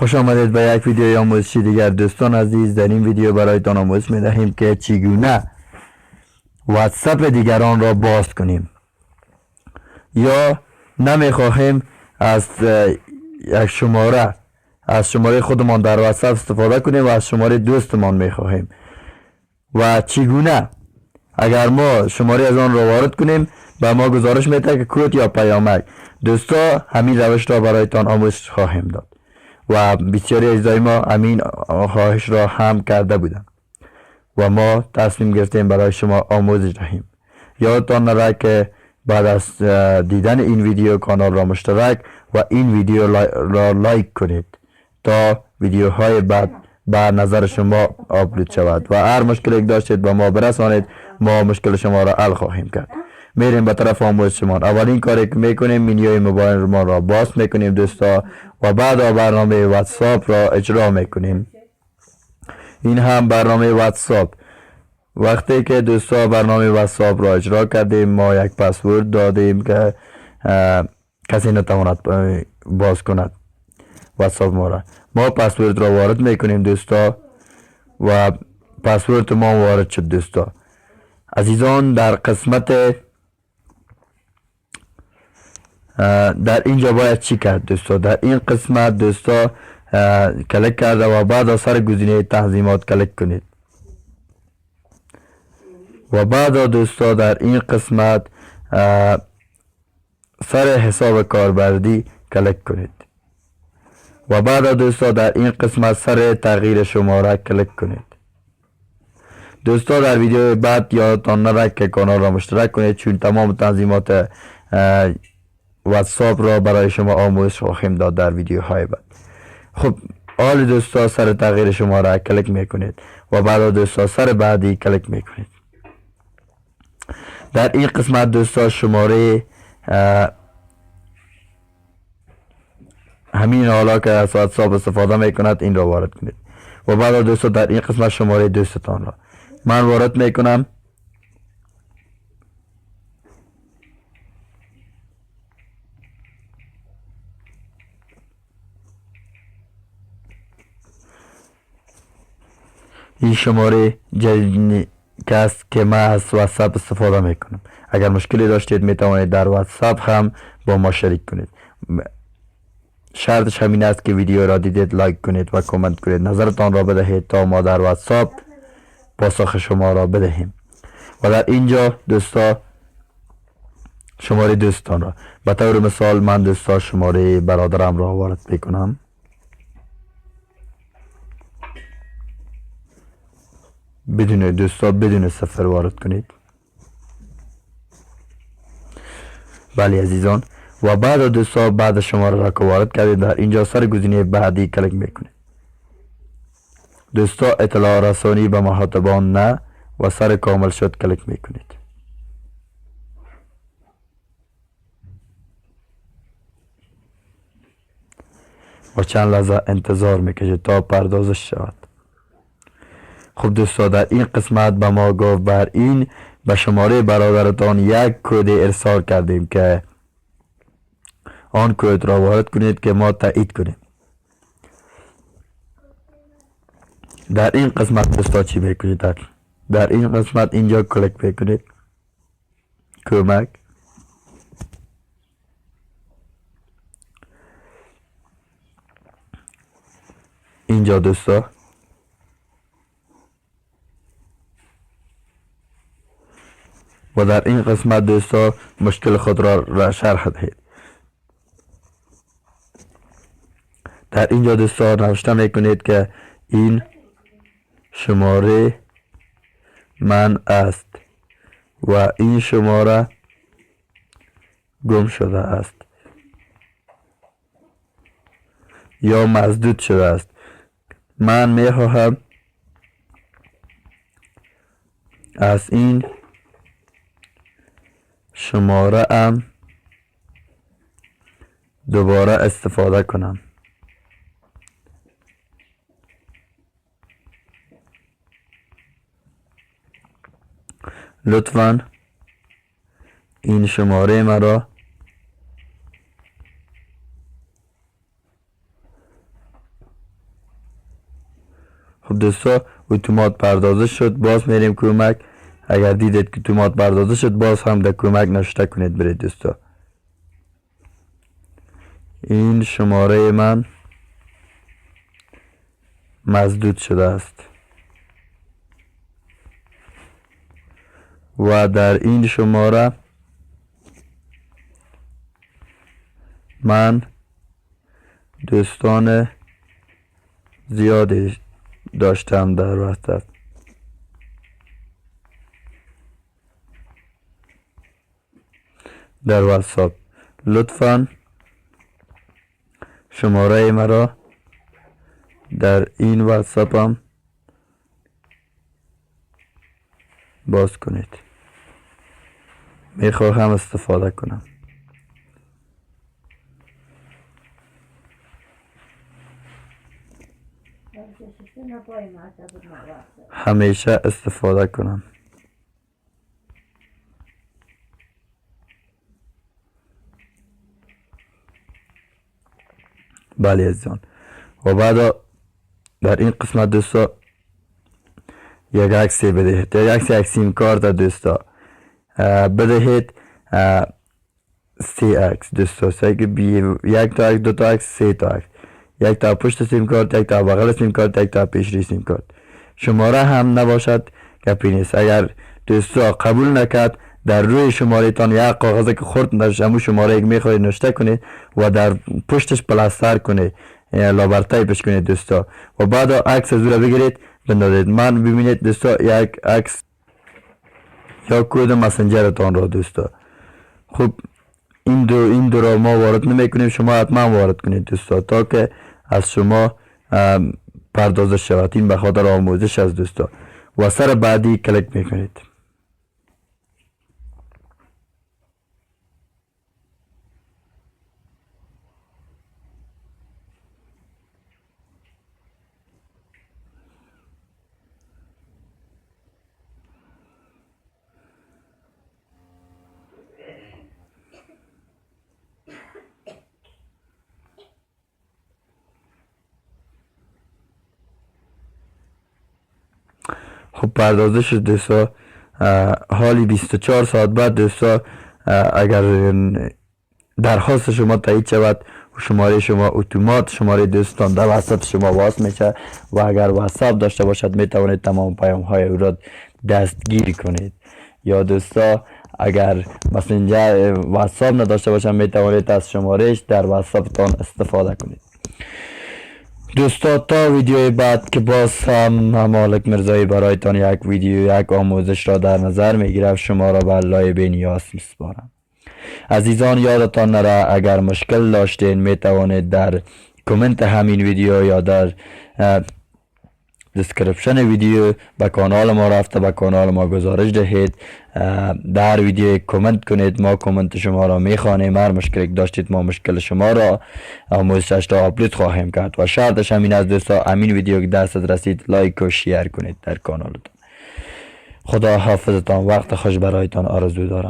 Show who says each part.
Speaker 1: خوش آمدید به یک ویدیوی آموزشی دیگر. دوستان عزیز، در این ویدیو برایتان آموزش می دهیم که چگونه واتساپ دیگران را باز کنیم یا نمی خواهیم از یک شماره خودمان در واتساپ استفاده کنیم و از شماره دوستمان می خواهیم و چگونه اگر ما شماره از آن را وارد کنیم به ما گزارش میده که کد یا پیامک. دوستا همین روش را برایتان آموزش خواهیم داد و بسیاری عزیزای ما همین خواهش را هم کرده بودند و ما تصمیم گرفتیم برای شما آموزش دهیم. یادتان نره که بعد از دیدن این ویدیو کانال را مشترک و این ویدیو را لایک کنید تا ویدیوهای بعد به نظر شما آپلود شود و هر مشکلی داشتید با ما برسانید، ما مشکل شما را حل خواهیم کرد. میریم به طرف آموزش شما. اولین کاری که میکنیم منیوی موبایل ما را باز میکنیم دوستا و بعد برنامه واتساپ را اجرا میکنیم. این هم برنامه واتساپ. وقتی که دوستا برنامه واتساپ را اجرا کردیم ما یک پسورد دادیم که کسی نتواند باز کند واتساپ ما پسورد را وارد میکنیم دوستا و پسورد ما وارد شد دوستا. عزیزان در قسمت در اینجا باید چی کرد دوستا؟ در این قسمت دوستا کلیک کرده و بعد از سر گزینه تنظیمات کلیک کنید و بعد دوستا در این قسمت سر حساب کاربردی کلیک کنید و بعد دوستا در این قسمت سر تغییر شماره کلیک کنید. دوستا در ویدیو بعد یادتان نره که کانال را مشترک کنید چون تمام تنظیمات واتساپ را برای شما آموزش خواهیم داد در ویدیوهای بعد. خب حال دوستا سر تغییر شماره کلیک میکنید و بعد دوستا سر بعدی کلیک میکنید. در این قسمت دوستا شماره همین حالا که از واتساپ استفاده میکند این را وارد کنید و بعد دوستا در این قسمت شماره دوستتان را من وارد میکنم. این شماره جدیدی است که من از واتساپ استفاده میکنم. اگر مشکلی داشتید میتوانید در واتساپ هم با ما شریک کنید. شرطش همین است که ویدیو را دیدید لایک کنید و کامنت کنید، نظرتان را بدهید تا ما در واتساپ پاسخ شما را بدهیم. و در اینجا دوستا شماره دوستان را به طور مثال من دوستا شماره برادرم را وارد میکنم. بدون صفر وارد کنید. بله عزیزان، و بعد دوستا بعد شماره را که وارد کردید در اینجا سر گزینه بعدی کلیک میکنید. دوستا اطلاع رسانی به مخاطبان نه و سر کامل شد کلیک میکنید. و چند لحظه انتظار میکشید تا پردازش شود. خب دوستا در این قسمت به ما گفت بر این به شماره برادرتان یک کد ارسال کردیم که آن کد را وارد کنید که ما تایید کنیم. در این قسمت دوستا چی میکنید؟ در این قسمت اینجا کلیک میکنید کمک. اینجا دوستا و در این قسمت دوستا مشکل خود را شرح دهید. در اینجا دوستا نوشته میکنید که این شماره من است و این شماره گم شده است یا مسدود شده است. من میخواهم از این شماره ام دوباره استفاده کنم. لطفاً این شماره مرا خب دوستا اتومات پردازش شد. باز میریم کمک. اگر دیدید که اتومات پردازش شد باز هم در کمک نشته کنید برید دوستا. این شماره من مسدود شده است و در این شماره من دوستان زیادی داشتم در واتساپ. لطفاً شماره مرا در این واتساپ هم باز کنید. میخواهم استفاده کنم. همیشه استفاده کنم. بله عزیزان. و بعد در این قسمت دوستا یک عکس بدهید. یک سیم کارت دوستا بدهید. 3 عکس دوستا. یک تا عکس، 2 تا عکس، 3 تا عکس. یک تا پشت سیم کارت، یک تا بغل سیم کارت، یک تا پیش روی سیم کارت. شماره هم نباشد گپی نیست. اگر دوستا قبول نکرد در روی شماره تان یک کاغذ که خورد در همون شماره یک میخواهید نوشته کنید و در پشتش پلاستر کنید، لابرتایپش کنید دوستا. و بعد عکس از او را بگیرید بندازید. من ببینید دوستا یک عکس یا کد مسنجر تان را دوستا. خب این دو را ما وارد نمی کنیم، شما حتما وارد کنید دوستا تا که از شما پردازش شود. این به خاطر آموزش از دوستا. و سر بعدی کلیک میکنید. خب پردازش دوستا حالی 24 ساعت بعد دوستا اگر درخواست شما تایید شود و شماره شما اتومات شماره دوستان در واتساپ شما واصل میشه و اگر واتساپ داشته باشد میتوانید تمام پیام های او را دستگیر کنید. یا دوستا اگر مسنجر واتساپ نداشته باشد میتوانید از شمارهش در واتساپ تان استفاده کنید. دوستا تا ویدیوی بعد که باز هم مالک مرزایی برایتان یک ویدیو یک آموزش را در نظر میگیرم، شما را به الله بنیاز میسپارم. عزیزان یادتان نره اگر مشکل داشتین میتوانید در کامنت همین ویدیو یا در دسکریپشن ویدیو به کانال ما رفته به کانال ما گزارش دهید. در ویدیو کامنت کنید، ما کامنت شما را میخوانیم. هر مشکلی داشتید ما مشکل شما را آموزش را آپلود خواهیم کرد و شرطش همین از دوستا همین ویدیو که دستت رسید لایک و شیر کنید در کانالتان. خدا حافظتان. وقت خوش برایتان آرزو دارم.